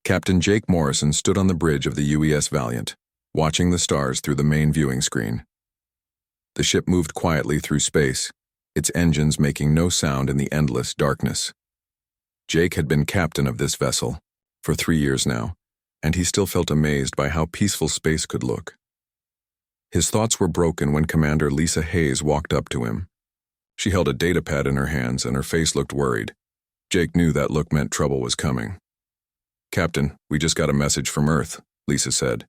Captain Jake Morrison stood on the bridge of the UES Valiant, watching the stars through the main viewing screen. The ship moved quietly through space, its engines making no sound in the endless darkness. Jake had been captain of this vessel for 3 years now, and he still felt amazed by how peaceful space could look. His thoughts were broken when Commander Lisa Hayes walked up to him. She held a datapad in her hands and her face looked worried. Jake knew that look meant trouble was coming. "Captain, we just got a message from Earth," Lisa said.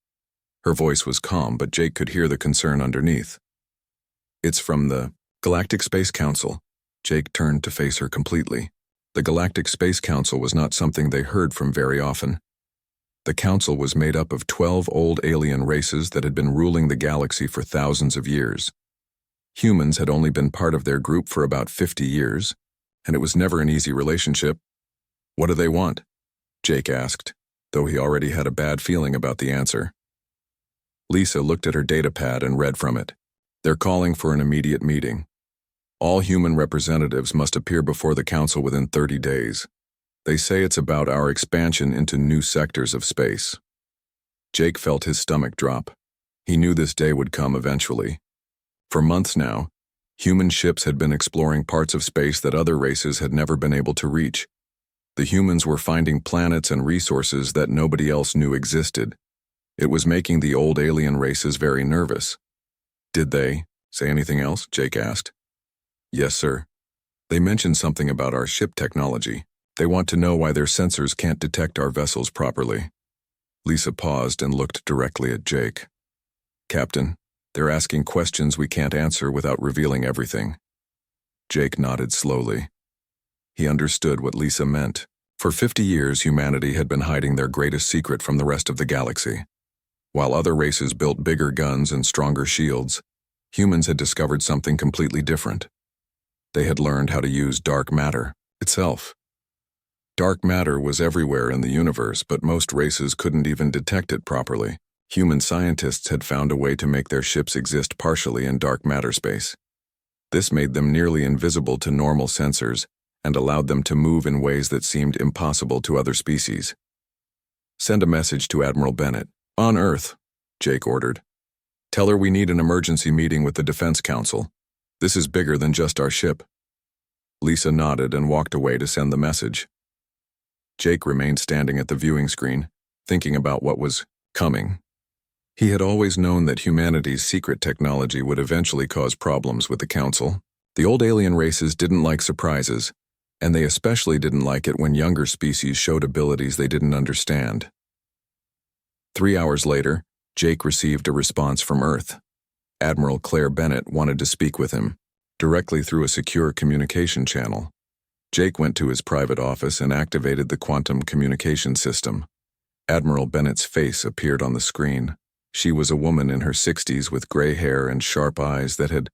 Her voice was calm, but Jake could hear the concern underneath. "It's from the Galactic Space Council." Jake turned to face her completely. The Galactic Space Council was not something they heard from very often. The council was made up of 12 old alien races that had been ruling the galaxy for thousands of years. Humans had only been part of their group for about 50 years, and it was never an easy relationship. "What do they want?" Jake asked, though he already had a bad feeling about the answer. Lisa looked at her datapad and read from it. "They're calling for an immediate meeting. All human representatives must appear before the council within 30 days. They say it's about our expansion into new sectors of space." Jake felt his stomach drop. He knew this day would come eventually. For months now, human ships had been exploring parts of space that other races had never been able to reach. The humans were finding planets and resources that nobody else knew existed. It was making the old alien races very nervous. "Did they say anything else?" Jake asked. "Yes, sir. They mentioned something about our ship technology. They want to know why their sensors can't detect our vessels properly." Lisa paused and looked directly at Jake. "Captain, they're asking questions we can't answer without revealing everything." Jake nodded slowly. He understood what Lisa meant. For 50 years, humanity had been hiding their greatest secret from the rest of the galaxy. While other races built bigger guns and stronger shields, humans had discovered something completely different. They had learned how to use dark matter itself. Dark matter was everywhere in the universe, but most races couldn't even detect it properly. Human scientists had found a way to make their ships exist partially in dark matter space. This made them nearly invisible to normal sensors and allowed them to move in ways that seemed impossible to other species. "Send a message to Admiral Bennett. On Earth," Jake ordered. "Tell her we need an emergency meeting with the Defense Council. This is bigger than just our ship." Lisa nodded and walked away to send the message. Jake remained standing at the viewing screen, thinking about what was coming. He had always known that humanity's secret technology would eventually cause problems with the Council. The old alien races didn't like surprises, and they especially didn't like it when younger species showed abilities they didn't understand. 3 hours later, Jake received a response from Earth. Admiral Claire Bennett wanted to speak with him, directly through a secure communication channel. Jake went to his private office and activated the quantum communication system. Admiral Bennett's face appeared on the screen. She was a woman in her 60s with gray hair and sharp eyes that had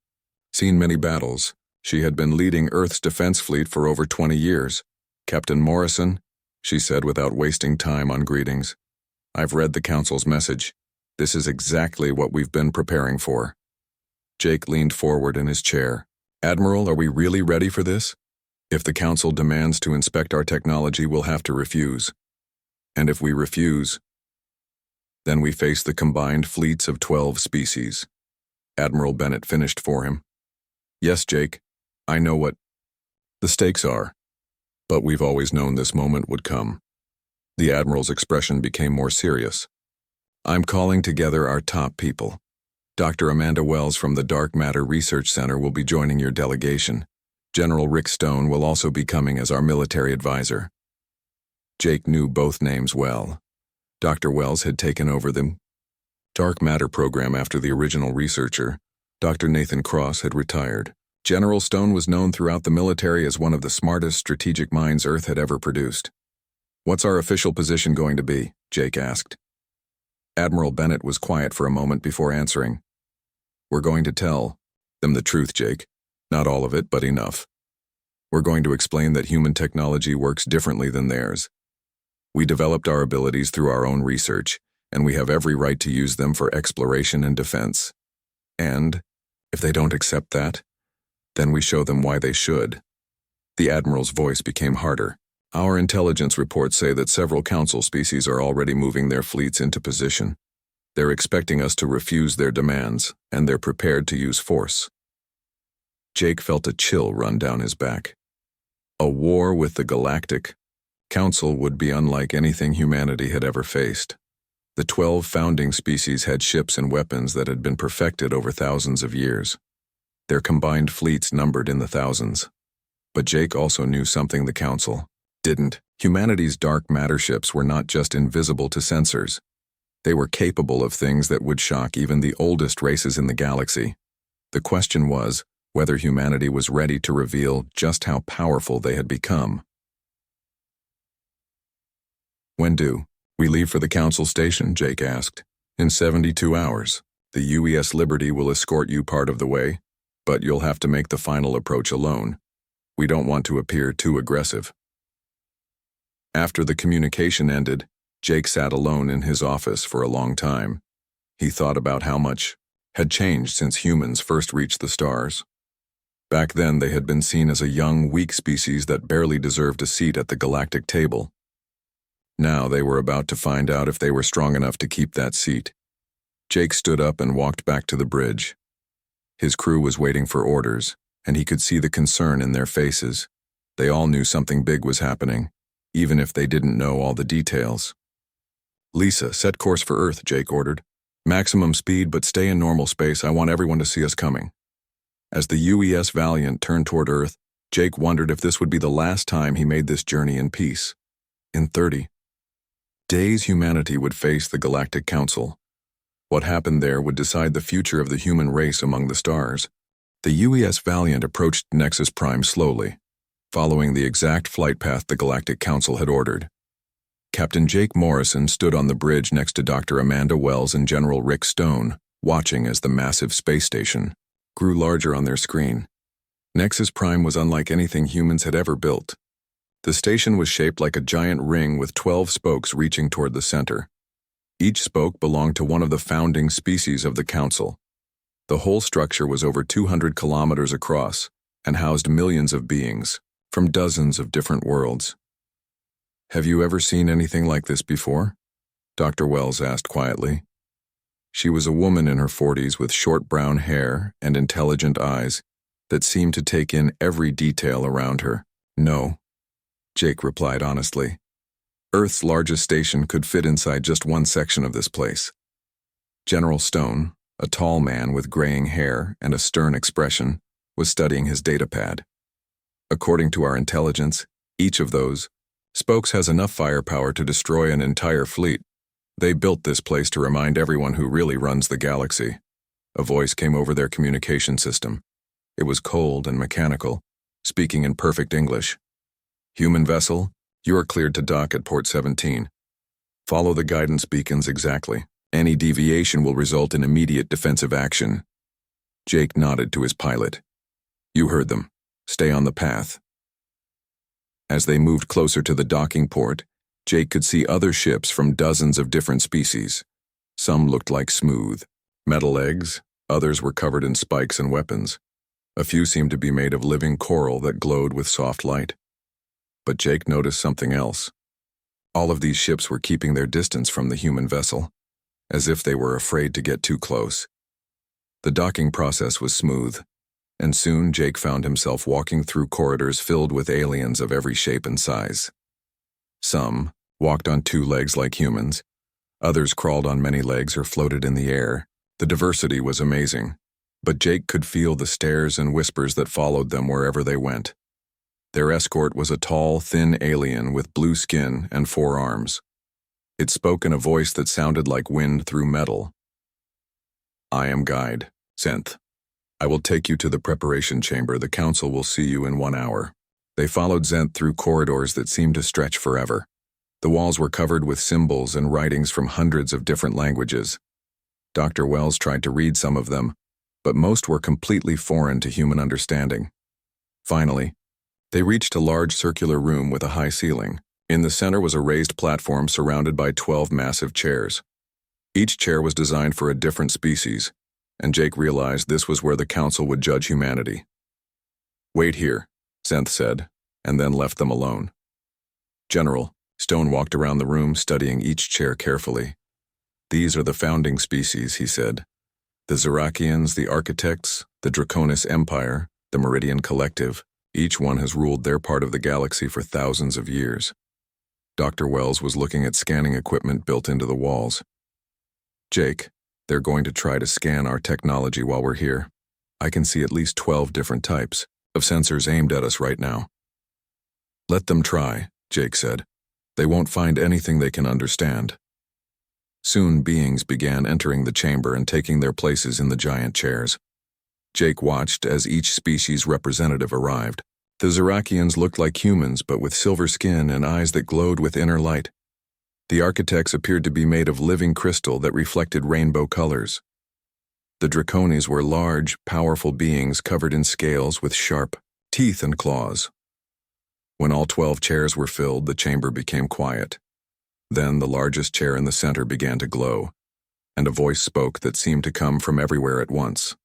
seen many battles. She had been leading Earth's defense fleet for over 20 years. "Captain Morrison," she said without wasting time on greetings, "I've read the Council's message. This is exactly what we've been preparing for." Jake leaned forward in his chair. "Admiral, are we really ready for this? If the Council demands to inspect our technology, we'll have to refuse. And if we refuse, then we face the combined fleets of 12 species." Admiral Bennett finished for him. "Yes, Jake, I know what the stakes are, but we've always known this moment would come." The Admiral's expression became more serious. "I'm calling together our top people. Dr. Amanda Wells from the Dark Matter Research Center will be joining your delegation. General Rick Stone will also be coming as our military advisor." Jake knew both names well. Dr. Wells had taken over the Dark Matter program after the original researcher, Dr. Nathan Cross, had retired. General Stone was known throughout the military as one of the smartest strategic minds Earth had ever produced. "What's our official position going to be?" Jake asked. Admiral Bennett was quiet for a moment before answering. "We're going to tell them the truth, Jake. Not all of it, but enough. We're going to explain that human technology works differently than theirs. We developed our abilities through our own research, and we have every right to use them for exploration and defense. And, if they don't accept that, then we show them why they should." The Admiral's voice became harder. Our intelligence reports say that several council species are already moving their fleets into position. They're expecting us to refuse their demands, and they're prepared to use force. Jake felt a chill run down his back. A war with the Galactic Council would be unlike anything humanity had ever faced. The 12 founding species had ships and weapons that had been perfected over thousands of years. Their combined fleets numbered in the thousands. But Jake also knew something the Council didn't. Humanity's dark matter ships were not just invisible to sensors. They were capable of things that would shock even the oldest races in the galaxy. The question was whether humanity was ready to reveal just how powerful they had become. When do we leave for the Council station? Jake asked. In 72 hours. The UES Liberty will escort you part of the way, but you'll have to make the final approach alone. We don't want to appear too aggressive. After the communication ended, Jake sat alone in his office for a long time. He thought about how much had changed since humans first reached the stars. Back then, they had been seen as a young, weak species that barely deserved a seat at the galactic table. Now they were about to find out if they were strong enough to keep that seat. Jake stood up and walked back to the bridge. His crew was waiting for orders, and he could see the concern in their faces. They all knew something big was happening, even if they didn't know all the details. Lisa, set course for Earth, Jake ordered. Maximum speed, but stay in normal space. I want everyone to see us coming. As the UES Valiant turned toward Earth, Jake wondered if this would be the last time he made this journey in peace. In 30 days, humanity would face the Galactic Council. What happened there would decide the future of the human race among the stars. The UES Valiant approached Nexus Prime slowly, following the exact flight path the Galactic Council had ordered. Captain Jake Morrison stood on the bridge next to Dr. Amanda Wells and General Rick Stone, watching as the massive space station grew larger on their screen. Nexus Prime was unlike anything humans had ever built. The station was shaped like a giant ring with 12 spokes reaching toward the center. Each spoke belonged to one of the founding species of the Council. The whole structure was over 200 kilometers across and housed millions of beings from dozens of different worlds. Have you ever seen anything like this before? Dr. Wells asked quietly. She was a woman in her 40s with short brown hair and intelligent eyes that seemed to take in every detail around her. No, Jake replied honestly. Earth's largest station could fit inside just one section of this place. General Stone, a tall man with graying hair and a stern expression, was studying his datapad. According to our intelligence, each of those spokes has enough firepower to destroy an entire fleet. They built this place to remind everyone who really runs the galaxy. A voice came over their communication system. It was cold and mechanical, speaking in perfect English. Human vessel, you are cleared to dock at port 17. Follow the guidance beacons exactly. Any deviation will result in immediate defensive action. Jake nodded to his pilot. You heard them. Stay on the path. As they moved closer to the docking port, Jake could see other ships from dozens of different species. Some looked like smooth metal eggs, others were covered in spikes and weapons. A few seemed to be made of living coral that glowed with soft light. But Jake noticed something else. All of these ships were keeping their distance from the human vessel, as if they were afraid to get too close. The docking process was smooth, and soon Jake found himself walking through corridors filled with aliens of every shape and size. Some walked on two legs like humans. Others crawled on many legs or floated in the air. The diversity was amazing, but Jake could feel the stares and whispers that followed them wherever they went. Their escort was a tall, thin alien with blue skin and 4 arms. It spoke in a voice that sounded like wind through metal. I am guide, Zenth. I will take you to the preparation chamber. The council will see you in 1 hour. They followed Zenth through corridors that seemed to stretch forever. The walls were covered with symbols and writings from hundreds of different languages. Dr. Wells tried to read some of them, but most were completely foreign to human understanding. Finally, they reached a large circular room with a high ceiling. In the center was a raised platform surrounded by 12 massive chairs. Each chair was designed for a different species, and Jake realized this was where the council would judge humanity. Wait here, Zenth said, and then left them alone. General, Stone walked around the room, studying each chair carefully. These are the founding species, he said. The Zerakians, the Architects, the Draconis Empire, the Meridian Collective, each one has ruled their part of the galaxy for thousands of years. Dr. Wells was looking at scanning equipment built into the walls. Jake, they're going to try to scan our technology while we're here. I can see at least 12 different types of sensors aimed at us right now. Let them try, Jake said. They won't find anything they can understand. Soon beings began entering the chamber and taking their places in the giant chairs. Jake watched as each species representative arrived. The Zerakians looked like humans, but with silver skin and eyes that glowed with inner light. The Architects appeared to be made of living crystal that reflected rainbow colors. The Draconis were large, powerful beings covered in scales with sharp teeth and claws. When all 12 chairs were filled, the chamber became quiet. Then the largest chair in the center began to glow, and a voice spoke that seemed to come from everywhere at once.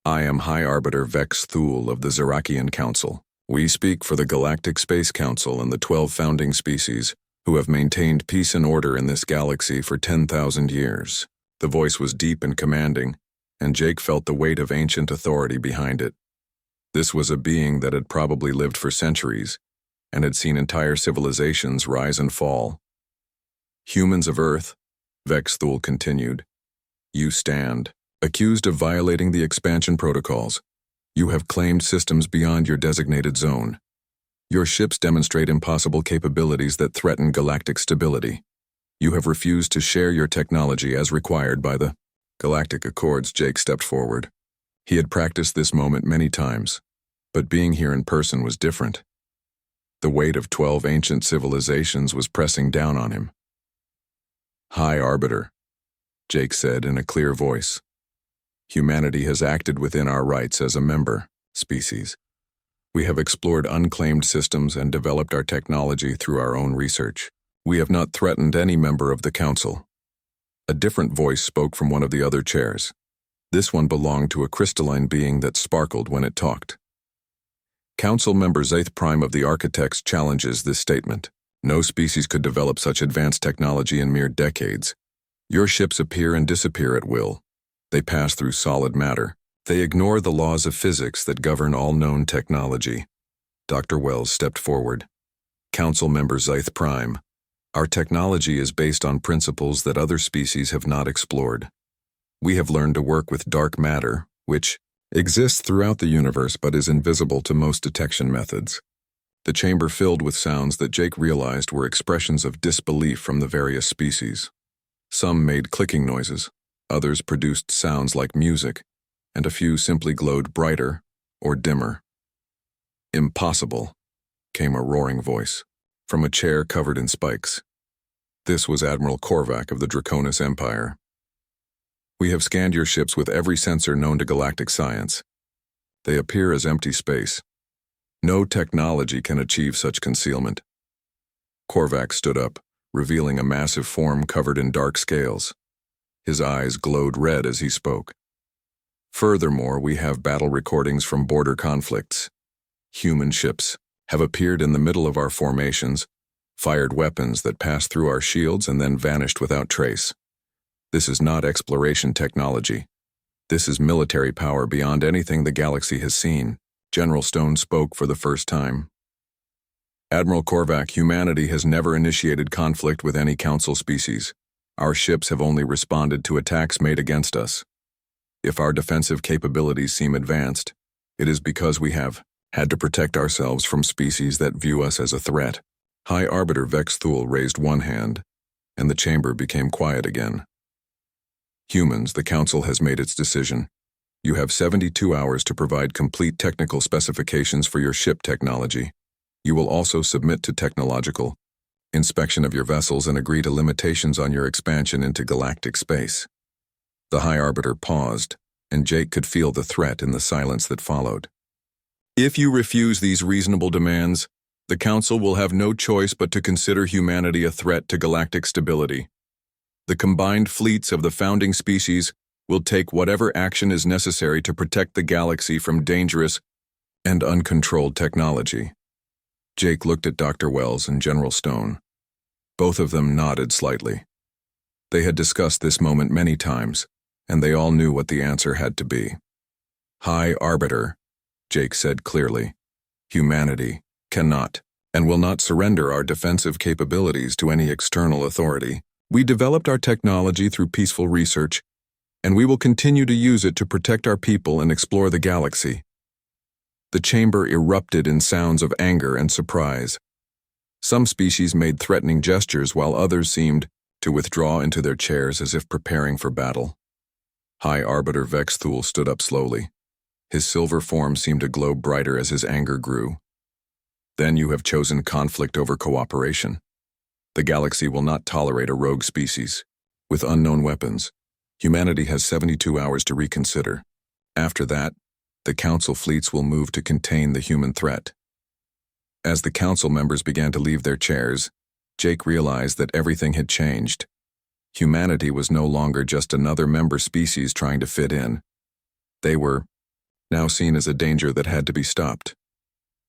I am High Arbiter Vex Thule of the Zerakian Council. We speak for the Galactic Space Council and the 12 founding species, who have maintained peace and order in this galaxy for 10,000 years. The voice was deep and commanding, and Jake felt the weight of ancient authority behind it. This was a being that had probably lived for centuries, and had seen entire civilizations rise and fall. Humans of Earth, Vex Thule continued, you stand, accused of violating the expansion protocols. You have claimed systems beyond your designated zone. Your ships demonstrate impossible capabilities that threaten galactic stability. You have refused to share your technology as required by the Galactic Accords. Jake stepped forward. He had practiced this moment many times, but being here in person was different. The weight of 12 ancient civilizations was pressing down on him. High Arbiter, Jake said in a clear voice. Humanity has acted within our rights as a member species. We have explored unclaimed systems and developed our technology through our own research. We have not threatened any member of the Council. A different voice spoke from one of the other chairs. This one belonged to a crystalline being that sparkled when it talked. Council Member Zaith Prime of the Architects challenges this statement. No species could develop such advanced technology in mere decades. Your ships appear and disappear at will. They pass through solid matter. They ignore the laws of physics that govern all known technology. Dr. Wells stepped forward. Council Member Zaith Prime, our technology is based on principles that other species have not explored. We have learned to work with dark matter, which exists throughout the universe but is invisible to most detection methods. The chamber filled with sounds that Jake realized were expressions of disbelief from the various species. Some made clicking noises, others produced sounds like music, and a few simply glowed brighter or dimmer. Impossible, came a roaring voice from a chair covered in spikes. This was Admiral Korvac of the Draconis Empire. We have scanned your ships with every sensor known to galactic science. They appear as empty space. No technology can achieve such concealment. Korvac stood up, revealing a massive form covered in dark scales. His eyes glowed red as he spoke. Furthermore, we have battle recordings from border conflicts. Human ships have appeared in the middle of our formations, fired weapons that passed through our shields and then vanished without trace. This is not exploration technology. This is military power beyond anything the galaxy has seen. General Stone spoke for the first time. Admiral Korvac, humanity has never initiated conflict with any Council species. Our ships have only responded to attacks made against us. If our defensive capabilities seem advanced, it is because we have had to protect ourselves from species that view us as a threat. High Arbiter Vex Thule raised one hand, and the chamber became quiet again. Humans, the Council has made its decision. You have 72 hours to provide complete technical specifications for your ship technology. You will also submit to technological inspection of your vessels and agree to limitations on your expansion into galactic space. The High Arbiter paused, and Jake could feel the threat in the silence that followed. If you refuse these reasonable demands, the Council will have no choice but to consider humanity a threat to galactic stability. The combined fleets of the founding species will take whatever action is necessary to protect the galaxy from dangerous and uncontrolled technology. Jake looked at Dr. Wells and General Stone. Both of them nodded slightly. They had discussed this moment many times, and they all knew what the answer had to be. High Arbiter, Jake said clearly, humanity cannot and will not surrender our defensive capabilities to any external authority. We developed our technology through peaceful research, and we will continue to use it to protect our people and explore the galaxy. The chamber erupted in sounds of anger and surprise. Some species made threatening gestures while others seemed to withdraw into their chairs as if preparing for battle. High Arbiter Vex Thule stood up slowly. His silver form seemed to glow brighter as his anger grew. Then you have chosen conflict over cooperation. The galaxy will not tolerate a rogue species. With unknown weapons, humanity has 72 hours to reconsider. After that, the Council fleets will move to contain the human threat. As the Council members began to leave their chairs, Jake realized that everything had changed. Humanity was no longer just another member species trying to fit in. They were now seen as a danger that had to be stopped.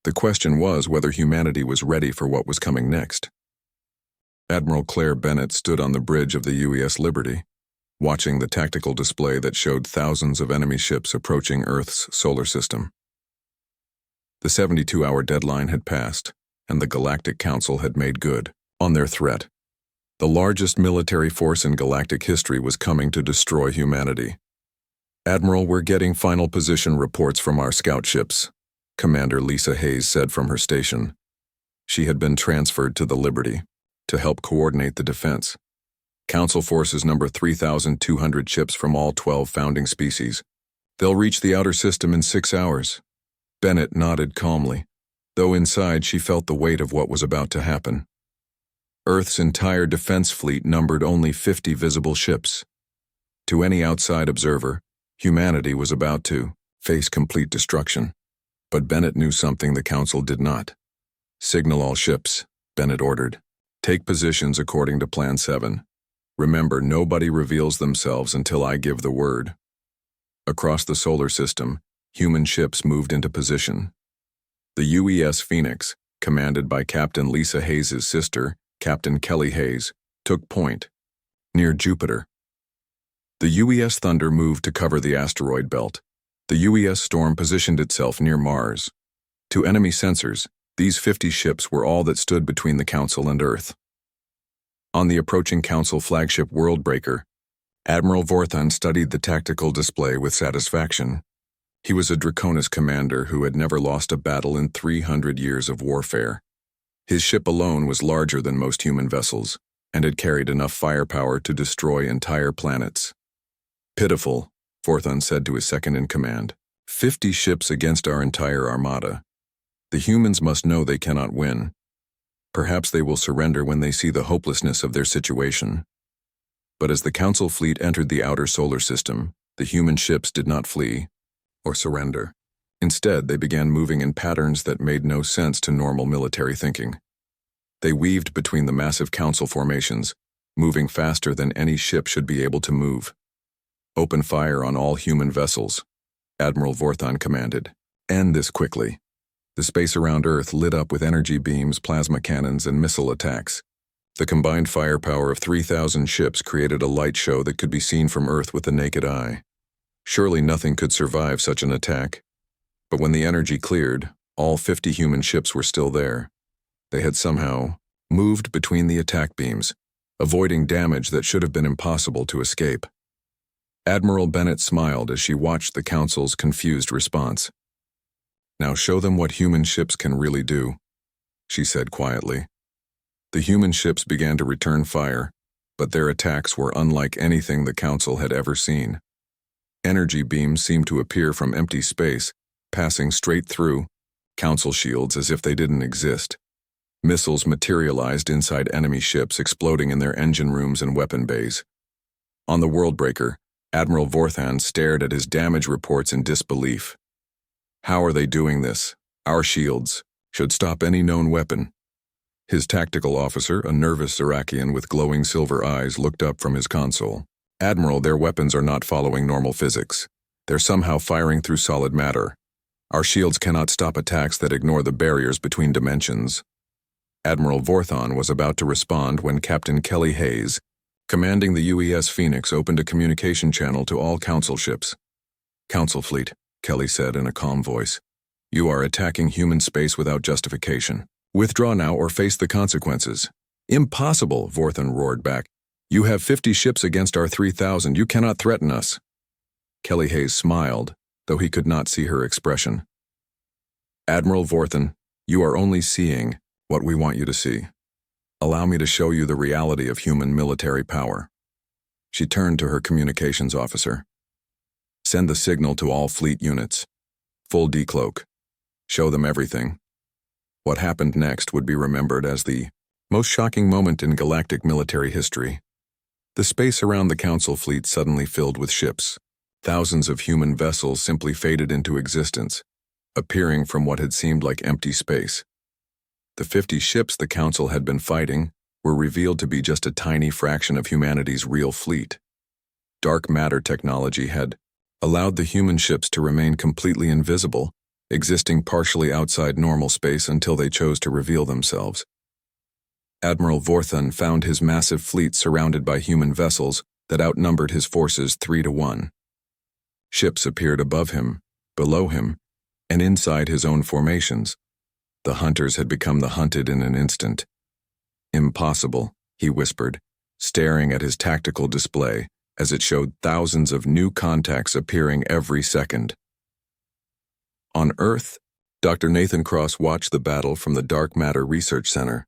The question was whether humanity was ready for what was coming next. Admiral Claire Bennett stood on the bridge of the UES Liberty, watching the tactical display that showed thousands of enemy ships approaching Earth's solar system. The 72-hour deadline had passed, and the Galactic Council had made good on their threat. The largest military force in galactic history was coming to destroy humanity. Admiral, we're getting final position reports from our scout ships, Commander Lisa Hayes said from her station. She had been transferred to the Liberty to help coordinate the defense. Council forces number 3,200 ships from all 12 founding species. They'll reach the outer system in 6 hours. Bennett nodded calmly, though inside she felt the weight of what was about to happen. Earth's entire defense fleet numbered only 50 visible ships. To any outside observer, humanity was about to face complete destruction. But Bennett knew something the Council did not. Signal all ships, Bennett ordered. Take positions according to Plan 7. Remember, nobody reveals themselves until I give the word. Across the solar system, human ships moved into position. The UES Phoenix, commanded by Captain Lisa Hayes' sister, Captain Kelly Hayes, took point, near Jupiter. The UES Thunder moved to cover the asteroid belt. The UES Storm positioned itself near Mars. To enemy sensors, these 50 ships were all that stood between the Council and Earth. On the approaching Council flagship Worldbreaker, Admiral Vorthon studied the tactical display with satisfaction. He was a Draconis commander who had never lost a battle in 300 years of warfare. His ship alone was larger than most human vessels, and had carried enough firepower to destroy entire planets. Pitiful, Vorthon said to his second-in-command. 50 ships against our entire armada. The humans must know they cannot win. Perhaps they will surrender when they see the hopelessness of their situation. But as the Council fleet entered the outer solar system, the human ships did not flee or surrender. Instead, they began moving in patterns that made no sense to normal military thinking. They weaved between the massive Council formations, moving faster than any ship should be able to move. Open fire on all human vessels, Admiral Vorthon commanded. End this quickly. The space around Earth lit up with energy beams, plasma cannons, and missile attacks. The combined firepower of 3,000 ships created a light show that could be seen from Earth with the naked eye. Surely nothing could survive such an attack. But when the energy cleared, all 50 human ships were still there. They had somehow moved between the attack beams, avoiding damage that should have been impossible to escape. Admiral Bennett smiled as she watched the Council's confused response. Now show them what human ships can really do, she said quietly. The human ships began to return fire, but their attacks were unlike anything the Council had ever seen. Energy beams seemed to appear from empty space, passing straight through Council shields as if they didn't exist. Missiles materialized inside enemy ships, exploding in their engine rooms and weapon bays. On the Worldbreaker, Admiral Vorthon stared at his damage reports in disbelief. How are they doing this? Our shields should stop any known weapon. His tactical officer, a nervous Zerakian with glowing silver eyes, looked up from his console. Admiral, their weapons are not following normal physics. They're somehow firing through solid matter. Our shields cannot stop attacks that ignore the barriers between dimensions. Admiral Vorthon was about to respond when Captain Kelly Hayes, commanding the UES Phoenix, opened a communication channel to all Council ships. "Council fleet," Kelly said in a calm voice. "You are attacking human space without justification. Withdraw now or face the consequences." "Impossible," Vorthon roared back. "You have 50 ships against our 3,000. You cannot threaten us." Kelly Hayes smiled, though he could not see her expression. "Admiral Vorthon, you are only seeing what we want you to see. Allow me to show you the reality of human military power." She turned to her communications officer. "Send the signal to all fleet units. Full decloak. Show them everything." What happened next would be remembered as the most shocking moment in galactic military history. The space around the Council fleet suddenly filled with ships. Thousands of human vessels simply faded into existence, appearing from what had seemed like empty space. The 50 ships the Council had been fighting were revealed to be just a tiny fraction of humanity's real fleet. Dark matter technology had allowed the human ships to remain completely invisible, existing partially outside normal space until they chose to reveal themselves. Admiral Vorthon found his massive fleet surrounded by human vessels that outnumbered his forces 3-1. Ships appeared above him, below him, and inside his own formations. The hunters had become the hunted in an instant. "Impossible," he whispered, staring at his tactical display as it showed thousands of new contacts appearing every second. On Earth, Dr. Nathan Cross watched the battle from the Dark Matter Research Center.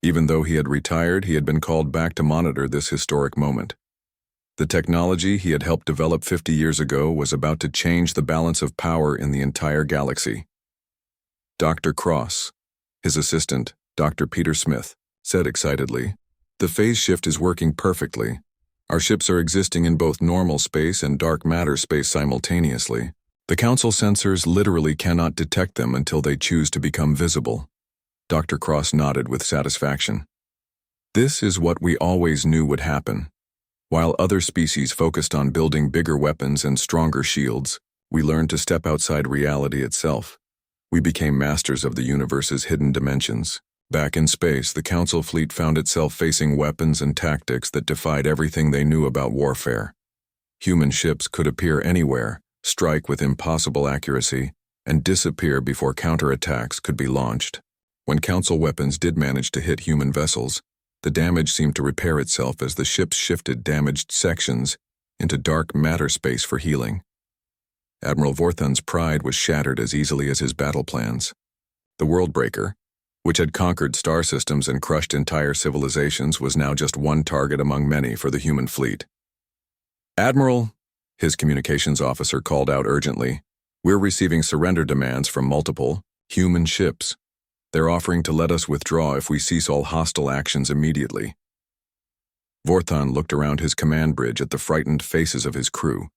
Even though he had retired, he had been called back to monitor this historic moment. The technology he had helped develop 50 years ago was about to change the balance of power in the entire galaxy. Dr. Cross, his assistant, Dr. Peter Smith, said excitedly, "The phase shift is working perfectly. Our ships are existing in both normal space and dark matter space simultaneously. The Council sensors literally cannot detect them until they choose to become visible." Dr. Cross nodded with satisfaction. "This is what we always knew would happen. While other species focused on building bigger weapons and stronger shields, we learned to step outside reality itself. We became masters of the universe's hidden dimensions. Back in space, the Council fleet found itself facing weapons and tactics that defied everything they knew about warfare. Human ships could appear anywhere, strike with impossible accuracy, and disappear before counterattacks could be launched. When Council weapons did manage to hit human vessels, the damage seemed to repair itself as the ships shifted damaged sections into dark matter space for healing. Admiral Vorthon's pride was shattered as easily as his battle plans. The Worldbreaker, which had conquered star systems and crushed entire civilizations, was now just one target among many for the human fleet. "Admiral," his communications officer called out urgently, "we're receiving surrender demands from multiple human ships. They're offering to let us withdraw if we cease all hostile actions immediately." Vorthon looked around his command bridge at the frightened faces of his crew.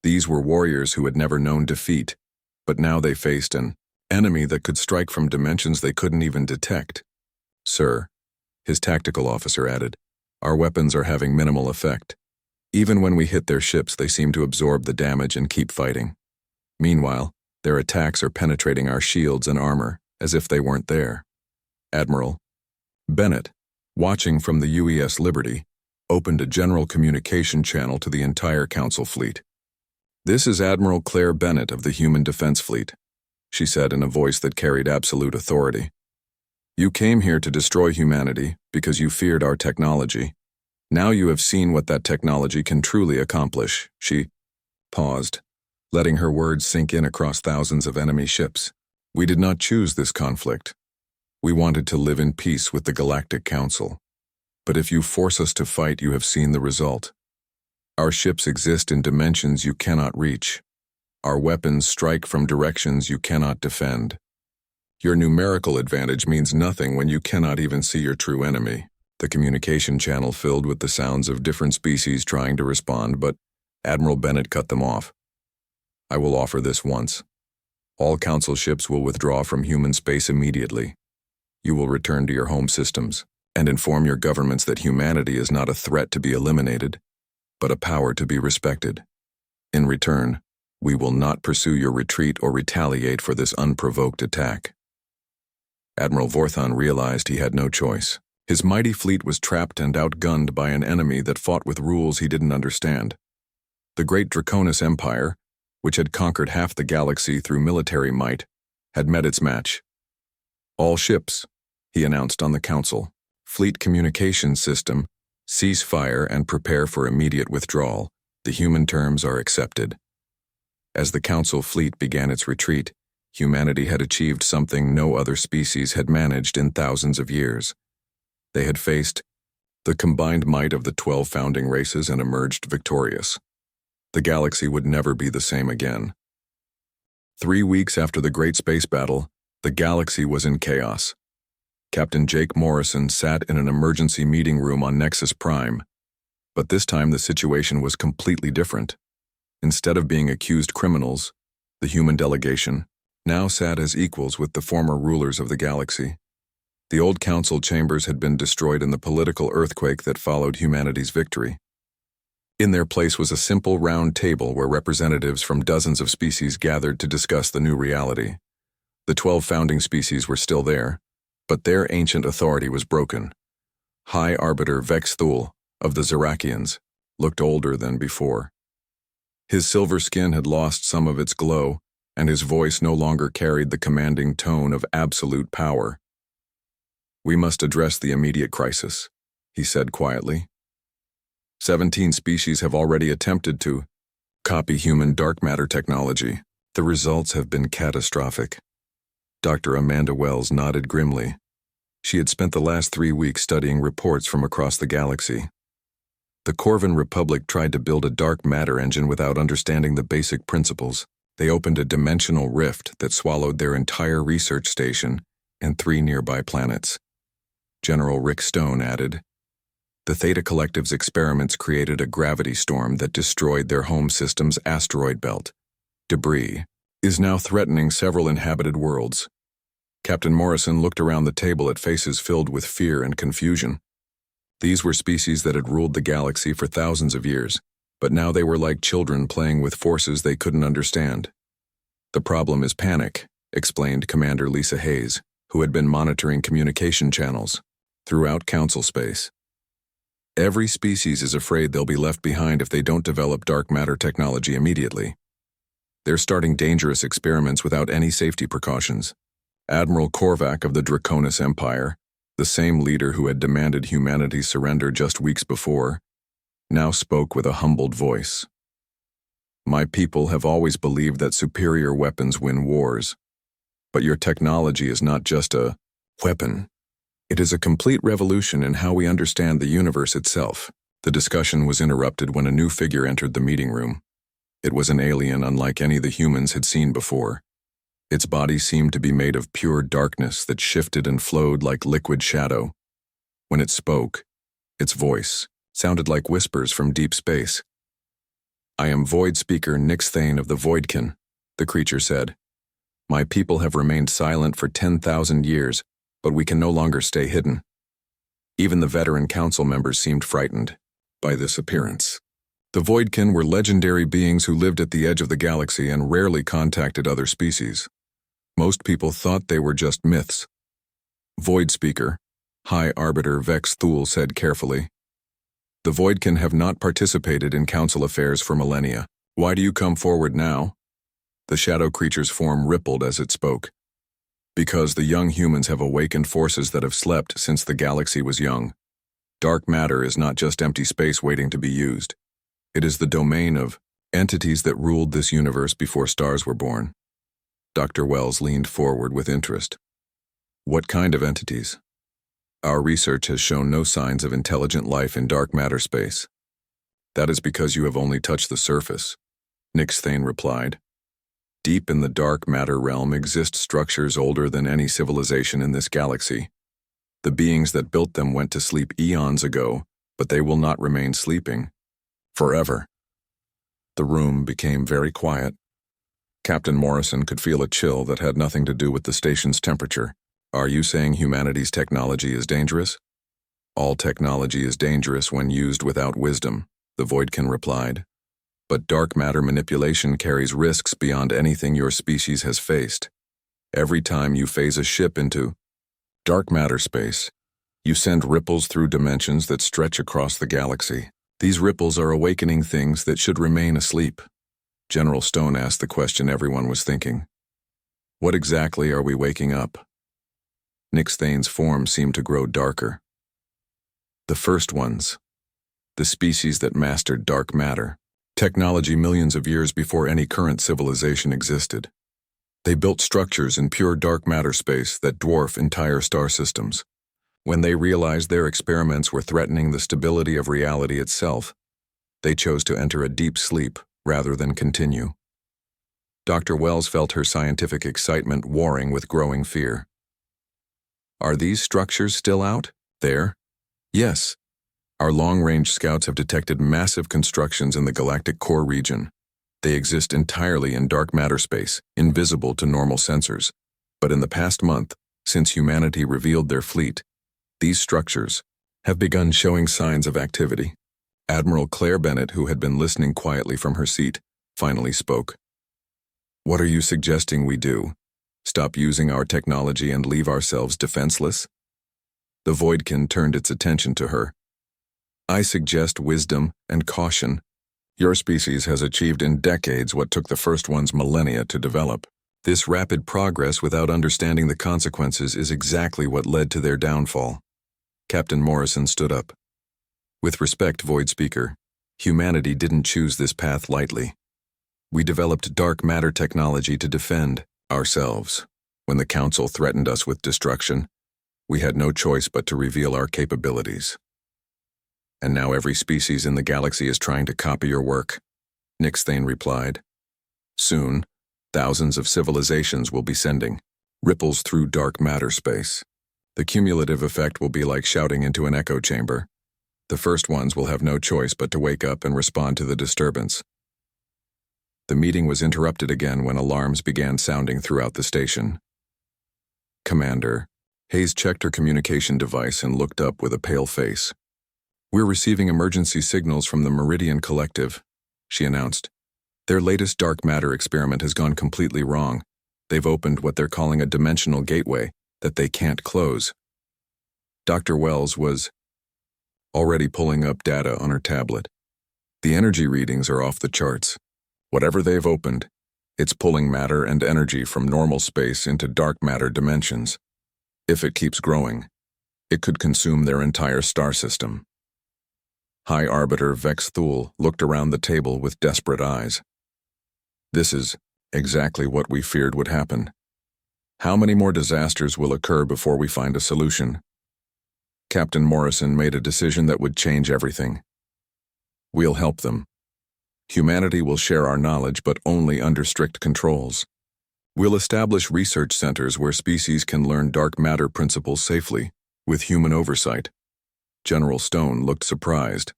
These were warriors who had never known defeat, but now they faced an enemy that could strike from dimensions they couldn't even detect. "Sir," his tactical officer added, "our weapons are having minimal effect. Even when we hit their ships, they seem to absorb the damage and keep fighting. Meanwhile, their attacks are penetrating our shields and armor, as if they weren't there." Admiral Bennett, watching from the UES Liberty, opened a general communication channel to the entire Council fleet. "This is Admiral Claire Bennett of the Human Defense Fleet," she said in a voice that carried absolute authority. "You came here to destroy humanity because you feared our technology. Now you have seen what that technology can truly accomplish." She paused, letting her words sink in across thousands of enemy ships. "We did not choose this conflict. We wanted to live in peace with the Galactic Council. But if you force us to fight, you have seen the result. Our ships exist in dimensions you cannot reach. Our weapons strike from directions you cannot defend. Your numerical advantage means nothing when you cannot even see your true enemy." The communication channel filled with the sounds of different species trying to respond, but Admiral Bennett cut them off. "I will offer this once. All Council ships will withdraw from human space immediately. You will return to your home systems and inform your governments that humanity is not a threat to be eliminated, but a power to be respected. In return, we will not pursue your retreat or retaliate for this unprovoked attack." Admiral Vorthon realized he had no choice. His mighty fleet was trapped and outgunned by an enemy that fought with rules he didn't understand. The great Draconis Empire, which had conquered half the galaxy through military might, had met its match. "All ships," he announced on the council. "Fleet communications system, cease fire and prepare for immediate withdrawal. The human terms are accepted." As the council fleet began its retreat, humanity had achieved something no other species had managed in thousands of years. They had faced the combined might of the 12 founding races and emerged victorious. The galaxy would never be the same again. 3 weeks after the Great Space Battle, the galaxy was in chaos. Captain Jake Morrison sat in an emergency meeting room on Nexus Prime. But this time the situation was completely different. Instead of being accused criminals, the human delegation now sat as equals with the former rulers of the galaxy. The old council chambers had been destroyed in the political earthquake that followed humanity's victory. In their place was a simple round table where representatives from dozens of species gathered to discuss the new reality. The 12 founding species were still there, but their ancient authority was broken. High Arbiter Vex Thul, of the Zerakians, looked older than before. His silver skin had lost some of its glow, and his voice no longer carried the commanding tone of absolute power. "We must address the immediate crisis," he said quietly. 17 species have already attempted to copy human dark matter technology. The results have been catastrophic. Dr. Amanda Wells nodded grimly. She had spent the last 3 weeks studying reports from across the galaxy. The Corvin Republic tried to build a dark matter engine without understanding the basic principles. They opened a dimensional rift that swallowed their entire research station and 3 nearby planets. General Rick Stone added, "The Theta Collective's experiments created a gravity storm that destroyed their home system's asteroid belt. Debris is now threatening several inhabited worlds." Captain Morrison looked around the table at faces filled with fear and confusion. These were species that had ruled the galaxy for thousands of years, but now they were like children playing with forces they couldn't understand. "The problem is panic," explained Commander Lisa Hayes, who had been monitoring communication channels throughout council space. "Every species is afraid they'll be left behind if they don't develop dark matter technology immediately. They're starting dangerous experiments without any safety precautions." Admiral Korvac of the Draconis Empire, the same leader who had demanded humanity's surrender just weeks before, now spoke with a humbled voice. "My people have always believed that superior weapons win wars. But your technology is not just a weapon. It is a complete revolution in how we understand the universe itself." The discussion was interrupted when a new figure entered the meeting room. It was an alien unlike any the humans had seen before. Its body seemed to be made of pure darkness that shifted and flowed like liquid shadow. When it spoke, its voice sounded like whispers from deep space. "I am Void Speaker Nixthane of the Voidkin," the creature said. "My people have remained silent for 10,000 years, but we can no longer stay hidden." Even the veteran council members seemed frightened by this appearance. The Voidkin were legendary beings who lived at the edge of the galaxy and rarely contacted other species. Most people thought they were just myths. Void Speaker, High Arbiter Vex Thul said carefully, "The Voidkin have not participated in council affairs for millennia. Why do you come forward now?" The shadow creature's form rippled as it spoke. "Because the young humans have awakened forces that have slept since the galaxy was young. Dark matter is not just empty space waiting to be used. It is the domain of entities that ruled this universe before stars were born." Dr. Wells leaned forward with interest. "What kind of entities?" "Our research has shown no signs of intelligent life in dark matter space." "That is because you have only touched the surface," Nixthane replied. "Deep in the dark matter realm exist structures older than any civilization in this galaxy. The beings that built them went to sleep eons ago, but they will not remain sleeping forever." The room became very quiet. Captain Morrison could feel a chill that had nothing to do with the station's temperature. "Are you saying humanity's technology is dangerous?" "All technology is dangerous when used without wisdom," the Voidkin replied. "But dark matter manipulation carries risks beyond anything your species has faced. Every time you phase a ship into Dark matter space. You send ripples through dimensions that stretch across the galaxy. These ripples are awakening things that should remain asleep. General Stone asked the question everyone was thinking. What exactly are we waking up? Nick Thane's form seemed to grow darker. The first ones. The species that mastered dark matter. Technology millions of years before any current civilization existed. They built structures in pure dark matter space that dwarf entire star systems. When they realized their experiments were threatening the stability of reality itself, they chose to enter a deep sleep rather than continue. Dr. Wells felt her scientific excitement warring with growing fear. Are these structures still out there? Yes. Our long-range scouts have detected massive constructions in the galactic core region. They exist entirely in dark matter space, invisible to normal sensors. But in the past month, since humanity revealed their fleet, these structures have begun showing signs of activity. Admiral Claire Bennett, who had been listening quietly from her seat, finally spoke. What are you suggesting we do? Stop using our technology and leave ourselves defenseless? The Voidkin turned its attention to her. I suggest wisdom and caution. Your species has achieved in decades what took the first ones millennia to develop. This rapid progress without understanding the consequences is exactly what led to their downfall. Captain Morrison stood up. With respect, Void Speaker, humanity didn't choose this path lightly. We developed dark matter technology to defend ourselves. When the Council threatened us with destruction, we had no choice but to reveal our capabilities. And now every species in the galaxy is trying to copy your work, Nick Thane replied. Soon, thousands of civilizations will be sending ripples through dark matter space. The cumulative effect will be like shouting into an echo chamber. The first ones will have no choice but to wake up and respond to the disturbance. The meeting was interrupted again when alarms began sounding throughout the station. Commander, Hayes checked her communication device and looked up with a pale face. We're receiving emergency signals from the Meridian Collective, she announced. Their latest dark matter experiment has gone completely wrong. They've opened what they're calling a dimensional gateway that they can't close. Dr. Wells was already pulling up data on her tablet. The energy readings are off the charts. Whatever they've opened, it's pulling matter and energy from normal space into dark matter dimensions. If it keeps growing, it could consume their entire star system. High Arbiter Vex Thule looked around the table with desperate eyes. This is exactly what we feared would happen. How many more disasters will occur before we find a solution? Captain Morrison made a decision that would change everything. We'll help them. Humanity will share our knowledge, but only under strict controls. We'll establish research centers where species can learn dark matter principles safely, with human oversight. General Stone looked surprised.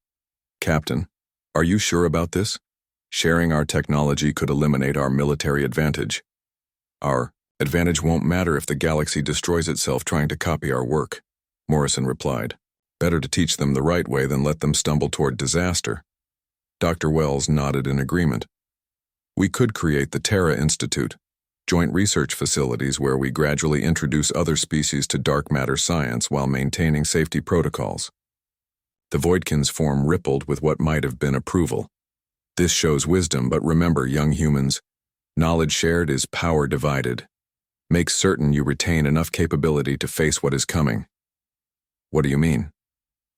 Captain, are you sure about this? Sharing our technology could eliminate our military advantage. Our advantage won't matter if the galaxy destroys itself trying to copy our work, Morrison replied. Better to teach them the right way than let them stumble toward disaster. Dr. Wells nodded in agreement. We could create the Terra Institute, joint research facilities where we gradually introduce other species to dark matter science while maintaining safety protocols. The Voidkin's form rippled with what might have been approval. This shows wisdom, but remember, young humans, knowledge shared is power divided. Make certain you retain enough capability to face what is coming. What do you mean?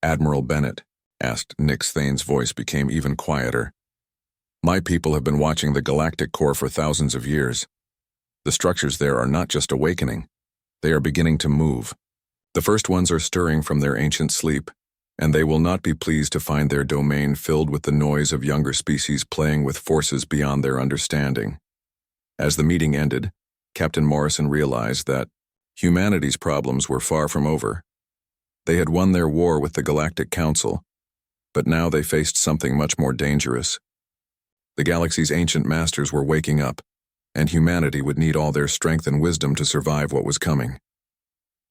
Admiral Bennett asked. Nick Thane's voice became even quieter. My people have been watching the galactic core for thousands of years. The structures there are not just awakening. They are beginning to move. The first ones are stirring from their ancient sleep, and they will not be pleased to find their domain filled with the noise of younger species playing with forces beyond their understanding. As the meeting ended, Captain Morrison realized that humanity's problems were far from over. They had won their war with the Galactic Council, but now they faced something much more dangerous. The galaxy's ancient masters were waking up, and humanity would need all their strength and wisdom to survive what was coming.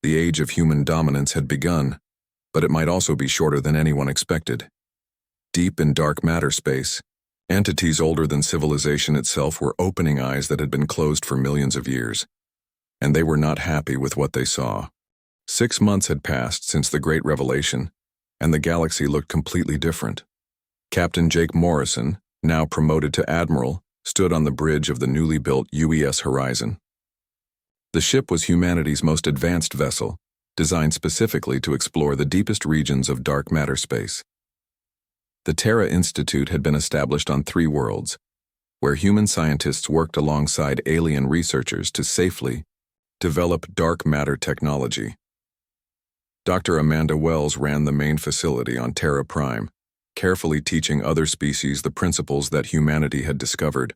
The age of human dominance had begun, but it might also be shorter than anyone expected. Deep in dark matter space, entities older than civilization itself were opening eyes that had been closed for millions of years, and they were not happy with what they saw. 6 months had passed since the Great Revelation, and the galaxy looked completely different. Captain Jake Morrison, now promoted to Admiral, stood on the bridge of the newly built UES Horizon. The ship was humanity's most advanced vessel, designed specifically to explore the deepest regions of dark matter space. The Terra Institute had been established on 3 worlds, where human scientists worked alongside alien researchers to safely develop dark matter technology. Dr. Amanda Wells ran the main facility on Terra Prime, carefully teaching other species the principles that humanity had discovered.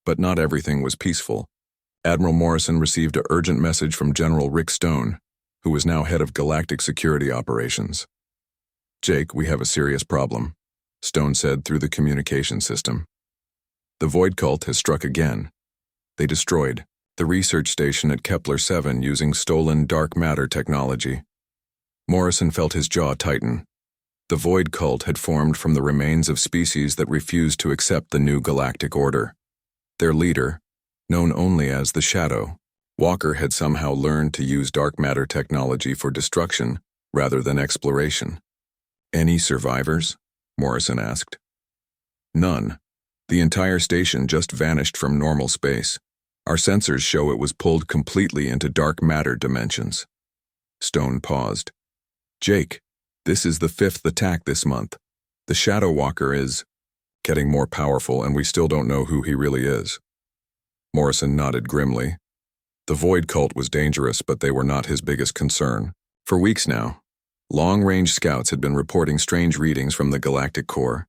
But not everything was peaceful. Admiral Morrison received an urgent message from General Rick Stone, who was now head of Galactic Security Operations. "Jake, we have a serious problem," Stone said through the communication system. "The Void Cult has struck again. They destroyed the research station at Kepler 7 using stolen dark matter technology." Morrison felt his jaw tighten. The Void Cult had formed from the remains of species that refused to accept the new galactic order. Their leader, known only as the Shadow, Walker, had somehow learned to use dark matter technology for destruction rather than exploration. "Any survivors?" Morrison asked. "None. The entire station just vanished from normal space. Our sensors show it was pulled completely into dark matter dimensions." Stone paused. "Jake, this is the 5th attack this month. The Shadow Walker is getting more powerful, and we still don't know who he really is." Morrison nodded grimly. The Void Cult was dangerous, but they were not his biggest concern. For weeks now, long-range scouts had been reporting strange readings from the galactic core.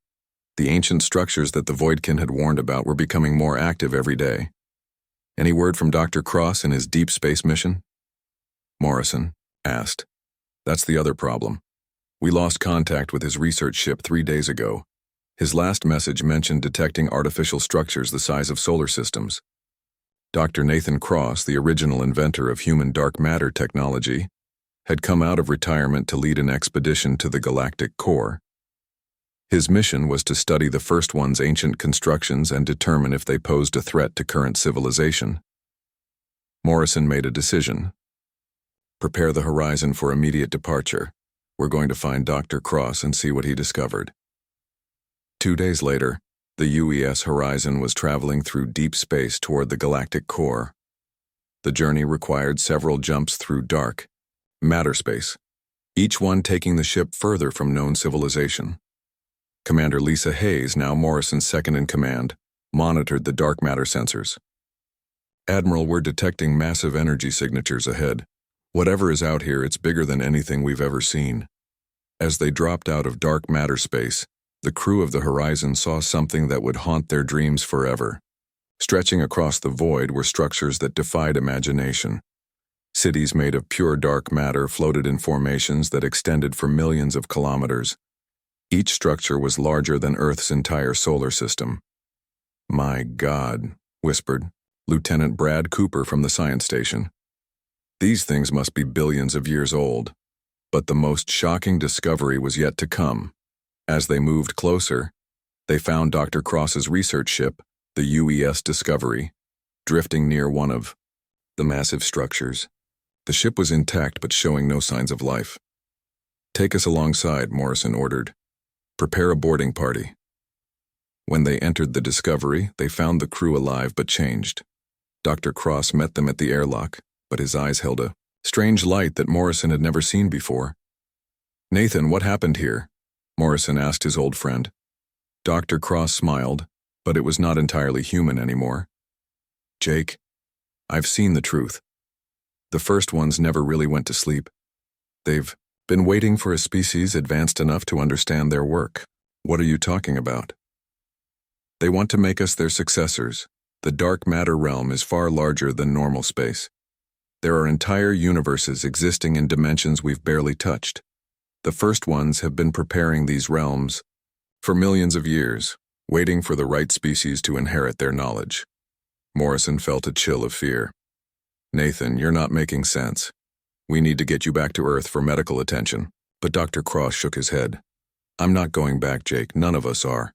The ancient structures that the Voidkin had warned about were becoming more active every day. "Any word from Dr. Cross and his deep space mission?" Morrison asked. "That's the other problem. We lost contact with his research ship 3 days ago. His last message mentioned detecting artificial structures the size of solar systems. Dr. Nathan Cross, the original inventor of human dark matter technology, had come out of retirement to lead an expedition to the galactic core. His mission was to study the first one's ancient constructions and determine if they posed a threat to current civilization." Morrison made a decision. "Prepare the Horizon for immediate departure. We're going to find Dr. Cross and see what he discovered." 2 days later, the UES Horizon was traveling through deep space toward the galactic core. The journey required several jumps through dark matter space, each one taking the ship further from known civilization. Commander Lisa Hayes, now Morrison's second-in-command, monitored the dark matter sensors. "Admiral, we're detecting massive energy signatures ahead. Whatever is out here, it's bigger than anything we've ever seen." As they dropped out of dark matter space, the crew of the Horizon saw something that would haunt their dreams forever. Stretching across the void were structures that defied imagination. Cities made of pure dark matter floated in formations that extended for millions of kilometers. Each structure was larger than Earth's entire solar system. "My God," whispered Lieutenant Brad Cooper from the science station. "These things must be billions of years old." But the most shocking discovery was yet to come. As they moved closer, they found Dr. Cross's research ship, the UES Discovery, drifting near one of the massive structures. The ship was intact but showing no signs of life. "Take us alongside," Morrison ordered. "Prepare a boarding party." When they entered the Discovery, they found the crew alive but changed. Dr. Cross met them at the airlock, but his eyes held a strange light that Morrison had never seen before. "Nathan, what happened here?" Morrison asked his old friend. Dr. Cross smiled, but it was not entirely human anymore. "Jake, I've seen the truth. The first ones never really went to sleep. They've been waiting for a species advanced enough to understand their work." "What are you talking about?" "They want to make us their successors. The dark matter realm is far larger than normal space. There are entire universes existing in dimensions we've barely touched. The first ones have been preparing these realms for millions of years, waiting for the right species to inherit their knowledge." Morrison felt a chill of fear. "Nathan, you're not making sense. We need to get you back to Earth for medical attention." But Dr. Cross shook his head. "I'm not going back, Jake. None of us are.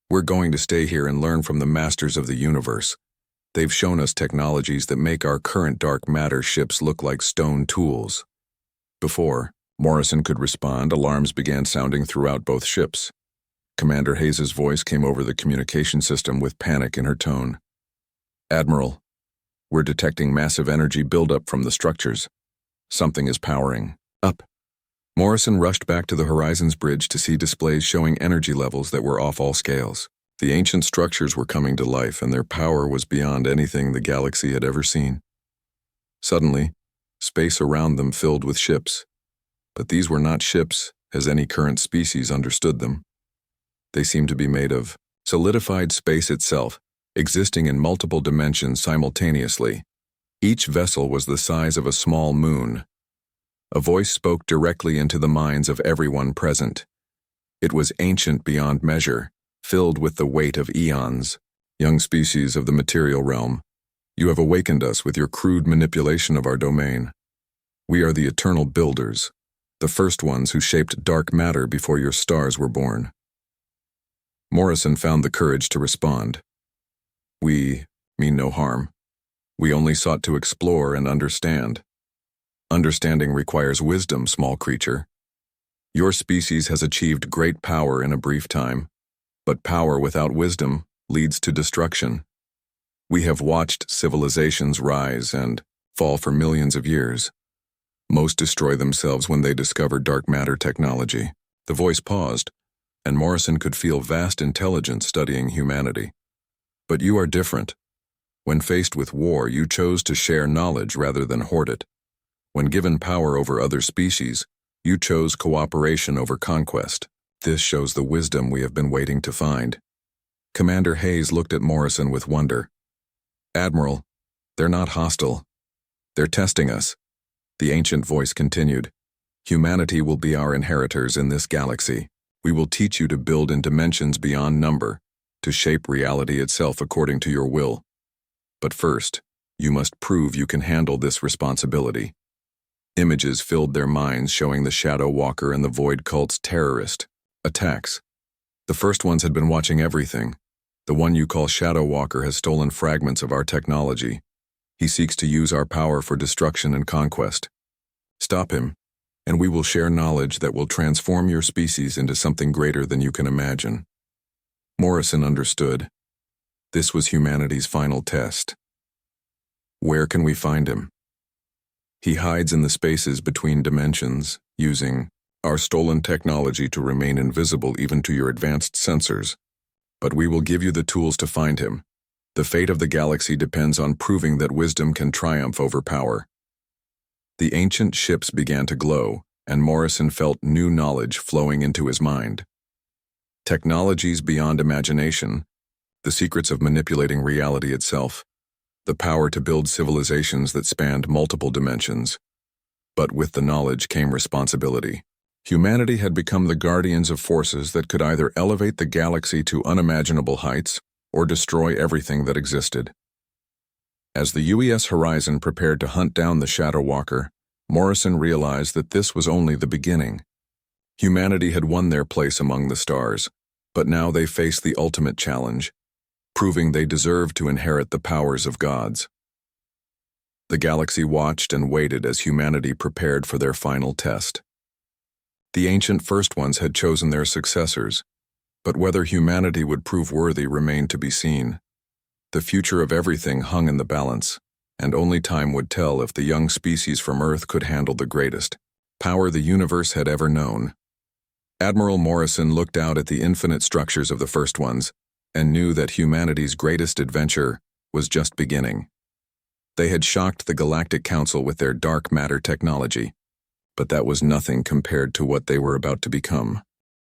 We're going to stay here and learn from the masters of the universe. They've shown us technologies that make our current dark matter ships look like stone tools." Before Morrison could respond, alarms began sounding throughout both ships. Commander Hayes's voice came over the communication system with panic in her tone. "Admiral, we're detecting massive energy buildup from the structures. Something is powering up." Morrison rushed back to the Horizons Bridge to see displays showing energy levels that were off all scales. The ancient structures were coming to life, and their power was beyond anything the galaxy had ever seen. Suddenly, space around them filled with ships. But these were not ships as any current species understood them. They seemed to be made of solidified space itself, existing in multiple dimensions simultaneously. Each vessel was the size of a small moon. A voice spoke directly into the minds of everyone present. It was ancient beyond measure, filled with the weight of eons. "Young species of the material realm, you have awakened us with your crude manipulation of our domain. We are the eternal builders, the first ones who shaped dark matter before your stars were born." Morrison found the courage to respond. "We mean no harm. We only sought to explore and understand. Understanding requires wisdom, small creature. Your species has achieved great power in a brief time, but power without wisdom leads to destruction. We have watched civilizations rise and fall for millions of years. Most destroy themselves when they discover dark matter technology." The voice paused, and Morrison could feel vast intelligence studying humanity. "But you are different. When faced with war, you chose to share knowledge rather than hoard it. When given power over other species, you chose cooperation over conquest. This shows the wisdom we have been waiting to find." Commander Hayes looked at Morrison with wonder. "Admiral, they're not hostile. They're testing us." The ancient voice continued. "Humanity will be our inheritors in this galaxy. We will teach you to build in dimensions beyond number, to shape reality itself according to your will. But first, you must prove you can handle this responsibility." Images filled their minds showing the Shadow Walker and the Void Cult's terrorist attacks. The first ones had been watching everything. "The one you call Shadow Walker has stolen fragments of our technology. He seeks to use our power for destruction and conquest. Stop him, and we will share knowledge that will transform your species into something greater than you can imagine." Morrison understood. This was humanity's final test. "Where can we find him?" "He hides in the spaces between dimensions, using our stolen technology to remain invisible even to your advanced sensors. But we will give you the tools to find him. The fate of the galaxy depends on proving that wisdom can triumph over power." The ancient ships began to glow, and Morrison felt new knowledge flowing into his mind. Technologies beyond imagination, the secrets of manipulating reality itself, the power to build civilizations that spanned multiple dimensions. But with the knowledge came responsibility. Humanity had become the guardians of forces that could either elevate the galaxy to unimaginable heights or destroy everything that existed. As the UES Horizon prepared to hunt down the Shadow Walker, Morrison realized that this was only the beginning. Humanity had won their place among the stars, but now they faced the ultimate challenge, proving they deserved to inherit the powers of gods. The galaxy watched and waited as humanity prepared for their final test. The ancient First Ones had chosen their successors, but whether humanity would prove worthy remained to be seen. The future of everything hung in the balance, and only time would tell if the young species from Earth could handle the greatest power the universe had ever known. Admiral Morrison looked out at the infinite structures of the First Ones and knew that humanity's greatest adventure was just beginning. They had shocked the Galactic Council with their dark matter technology, but that was nothing compared to what they were about to become.